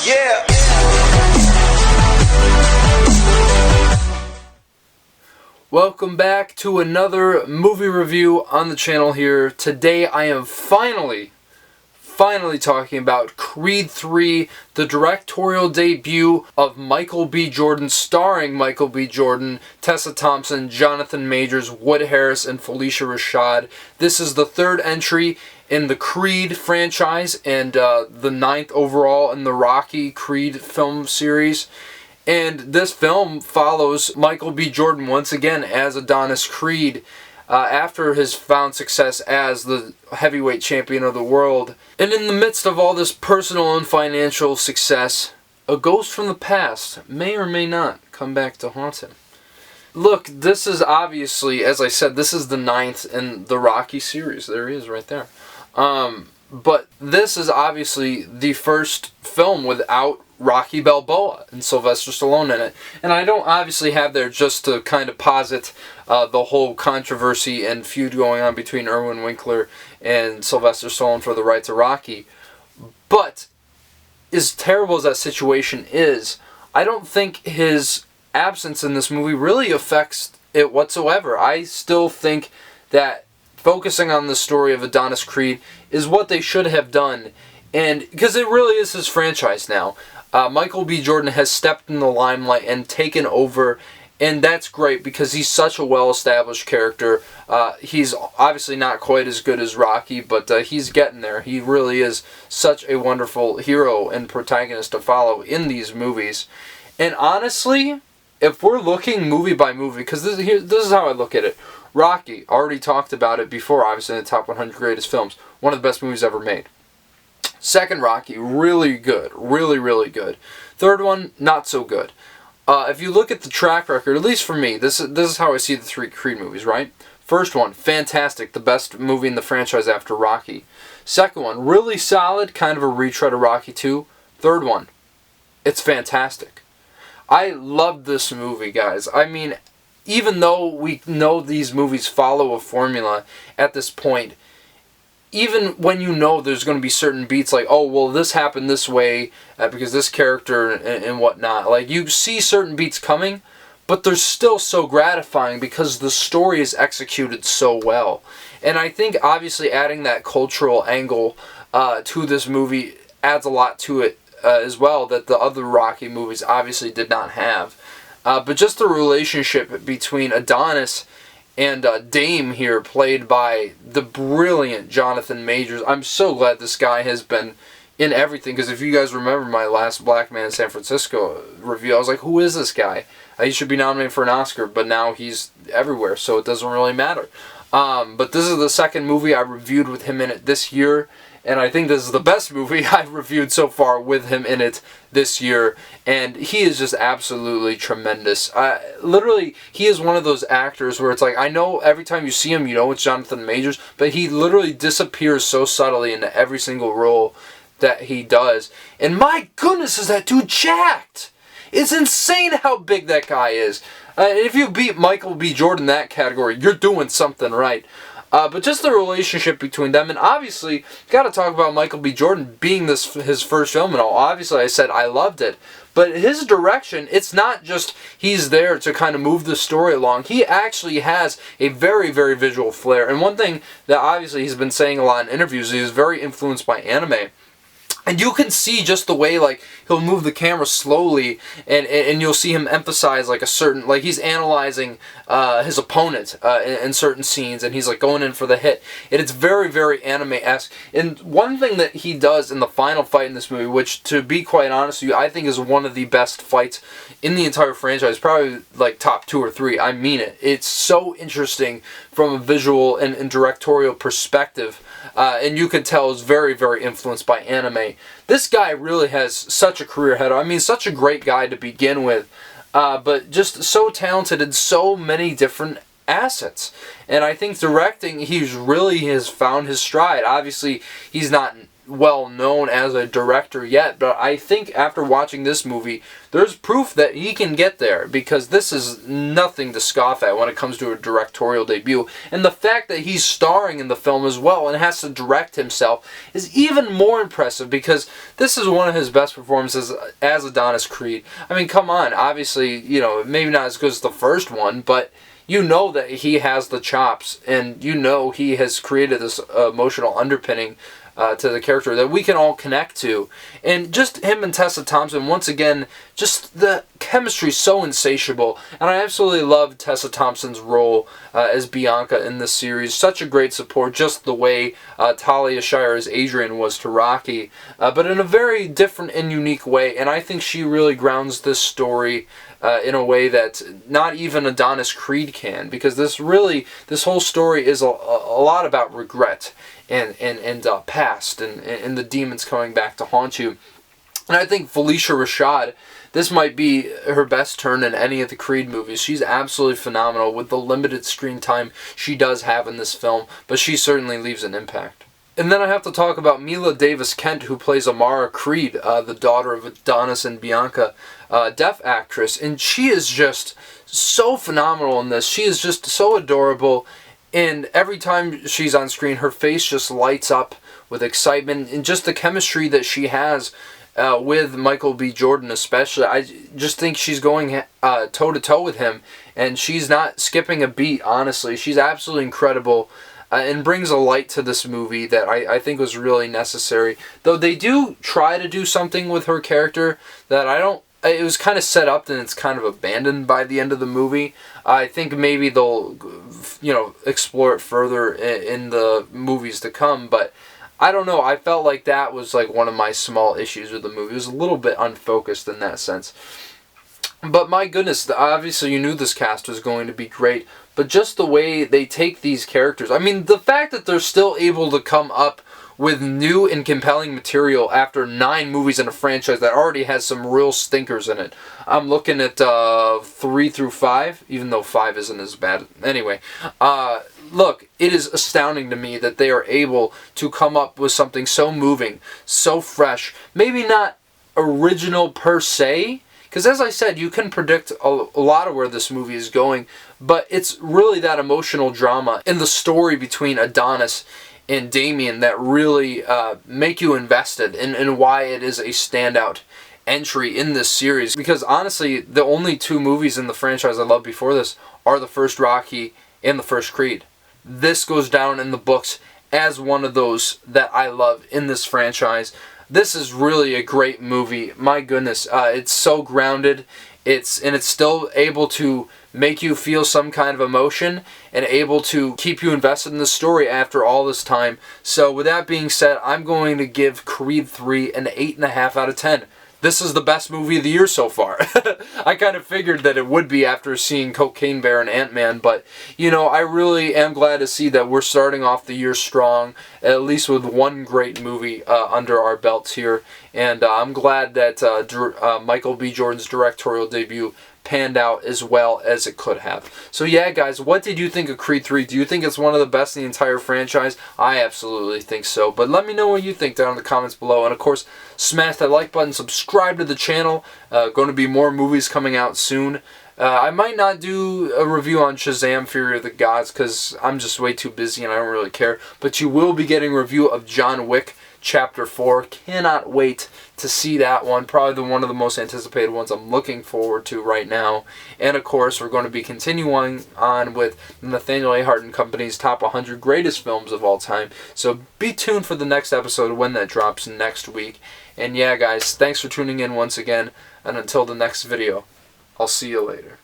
Yeah. Welcome back to another movie review on the channel here. Today I am finally talking about Creed 3, the directorial debut of Michael B. Jordan, starring Michael B. Jordan, Tessa Thompson, Jonathan Majors, Wood Harris, and Felicia Rashad. This is the third entry in the Creed franchise and the ninth overall in the Rocky Creed film series. And this film follows Michael B. Jordan once again as Adonis Creed after his found success as the heavyweight champion of the world. And in the midst of all this personal and financial success, a ghost from the past may or may not come back to haunt him. Look, this is obviously, as I said, this is the ninth in the Rocky series. There he is right there. But this is obviously the first film without Rocky Balboa and Sylvester Stallone in it. And I don't obviously have there just to kind of posit the whole controversy and feud going on between Irwin Winkler and Sylvester Stallone for the right to Rocky. But as terrible as that situation is, I don't think his absence in this movie really affects it whatsoever. I still think that focusing on the story of Adonis Creed is what they should have done. And because it really is his franchise now. Michael B. Jordan has stepped in the limelight and taken over, and that's great because he's such a well-established character. He's obviously not quite as good as Rocky, but he's getting there. He really is such a wonderful hero and protagonist to follow in these movies. And honestly, if we're looking movie by movie, because this is how I look at it. Rocky, already talked about it before, obviously in the top 100 greatest films. One of the best movies ever made. Second Rocky, really good. Really good. Third one, not so good. If you look at the track record, at least for me, this is how I see the three Creed movies, right? First one, fantastic. The best movie in the franchise after Rocky. Second one, really solid, kind of a retread of Rocky 2. Third one, it's fantastic. I love this movie, guys. I mean, even though we know these movies follow a formula at this point, even when you know there's going to be certain beats like, oh, well, this happened this way because this character and whatnot. Like, you see certain beats coming, but they're still so gratifying because the story is executed so well. And I think, obviously, adding that cultural angle to this movie adds a lot to it as well that the other Rocky movies obviously did not have. But just the relationship between Adonis and Dame here, played by the brilliant Jonathan Majors. I'm so glad this guy has been in everything, because if you guys remember my last Black Man in San Francisco review, I was like, who is this guy? He should be nominated for an Oscar, but now he's everywhere, so it doesn't really matter. But this is the second movie I reviewed with him in it this year, and I think this is the best movie I've reviewed so far with him in it this year. And he is just absolutely tremendous. Literally, he is one of those actors where it's like, I know every time you see him, you know it's Jonathan Majors, but he literally disappears so subtly into every single role that he does. And my goodness, is that dude jacked! It's insane how big that guy is. If you beat Michael B. Jordan in that category, you're doing something right. But just the relationship between them, and obviously, got to talk about Michael B. Jordan being his first film and all. Obviously, I said I loved it. But his direction, it's not just he's there to kind of move the story along. He actually has a very, very visual flair. And one thing that obviously he's been saying a lot in interviews, he's very influenced by anime. And you can see just the way, like, he'll move the camera slowly, and you'll see him emphasize, like, a certain, like, he's analyzing his opponent in certain scenes, and he's, like, going in for the hit. And it's very, very anime-esque. And one thing that he does in the final fight in this movie, which, to be quite honest with you, I think is one of the best fights in the entire franchise, probably, like, top 2 or 3. I mean it. It's so interesting from a visual and directorial perspective. And you can tell is very, very influenced by anime. This guy really has such a career ahead. I mean, such a great guy to begin with, but just so talented in so many different assets. And I think directing, he really has found his stride. Obviously, he's not well known as a director yet, but I think after watching this movie, there's proof that he can get there, because this is nothing to scoff at when it comes to a directorial debut. And the fact that he's starring in the film as well and has to direct himself is even more impressive, because this is one of his best performances as Adonis Creed. I mean, come on, obviously, you know, maybe not as good as the first one, but you know that he has the chops, and you know he has created this emotional underpinning to the character that we can all connect to. And just him and Tessa Thompson, once again, just the chemistry is so insatiable. And I absolutely love Tessa Thompson's role as Bianca in this series. Such a great support, just the way Talia Shire as Adrian was to Rocky, but in a very different and unique way. And I think she really grounds this story in a way that not even Adonis Creed can, because this whole story is a lot about regret and past and the demons coming back to haunt you. And I think Felicia Rashad, this might be her best turn in any of the Creed movies. She's absolutely phenomenal with the limited screen time she does have in this film, but she certainly leaves an impact. And then I have to talk about Mila Davis Kent, who plays Amara Creed, the daughter of Adonis and Bianca, deaf actress. And she is just so phenomenal in this. She is just so adorable. And every time she's on screen, her face just lights up with excitement. And just the chemistry that she has with Michael B. Jordan especially. I just think she's going toe-to-toe with him. And she's not skipping a beat, honestly. She's absolutely incredible. And brings a light to this movie that I think was really necessary. Though they do try to do something with her character that I don't... It was kind of set up and it's kind of abandoned by the end of the movie. I think maybe they'll, you know, explore it further in the movies to come. But I don't know. I felt like that was like one of my small issues with the movie. It was a little bit unfocused in that sense. But my goodness, obviously you knew this cast was going to be great. But just the way they take these characters, I mean, the fact that they're still able to come up with new and compelling material after 9 movies in a franchise that already has some real stinkers in it. I'm looking at 3 through 5, even though 5 isn't as bad. Anyway, look, it is astounding to me that they are able to come up with something so moving, so fresh, maybe not original per se, because as I said, you can predict a lot of where this movie is going, but it's really that emotional drama in the story between Adonis and Damien that really make you invested in why it is a standout entry in this series. Because honestly, the only 2 movies in the franchise I loved before this are the first Rocky and the first Creed. This goes down in the books as one of those that I love in this franchise. This is really a great movie. My goodness, it's so grounded. It's still able to make you feel some kind of emotion and able to keep you invested in the story after all this time. So with that being said, I'm going to give Creed 3 an 8.5 out of 10. This is the best movie of the year so far. I kind of figured that it would be after seeing Cocaine Bear and Ant-Man, but, you know, I really am glad to see that we're starting off the year strong, at least with one great movie under our belts here. And I'm glad that Michael B. Jordan's directorial debut panned out as well as it could have. So yeah, guys, what did you think of Creed 3? Do you think it's one of the best in the entire franchise? I absolutely think so. But let me know what you think down in the comments below. And of course, smash that like button, subscribe to the channel. Going to be more movies coming out soon. I might not do a review on Shazam! Fury of the Gods because I'm just way too busy and I don't really care. But you will be getting a review of John Wick Chapter 4. Cannot wait to see that one. Probably one of the most anticipated ones I'm looking forward to right now. And of course, we're going to be continuing on with Nathaniel Ahart and Company's Top 100 Greatest Films of All Time. So be tuned for the next episode when that drops next week. And yeah, guys, thanks for tuning in once again. And until the next video, I'll see you later.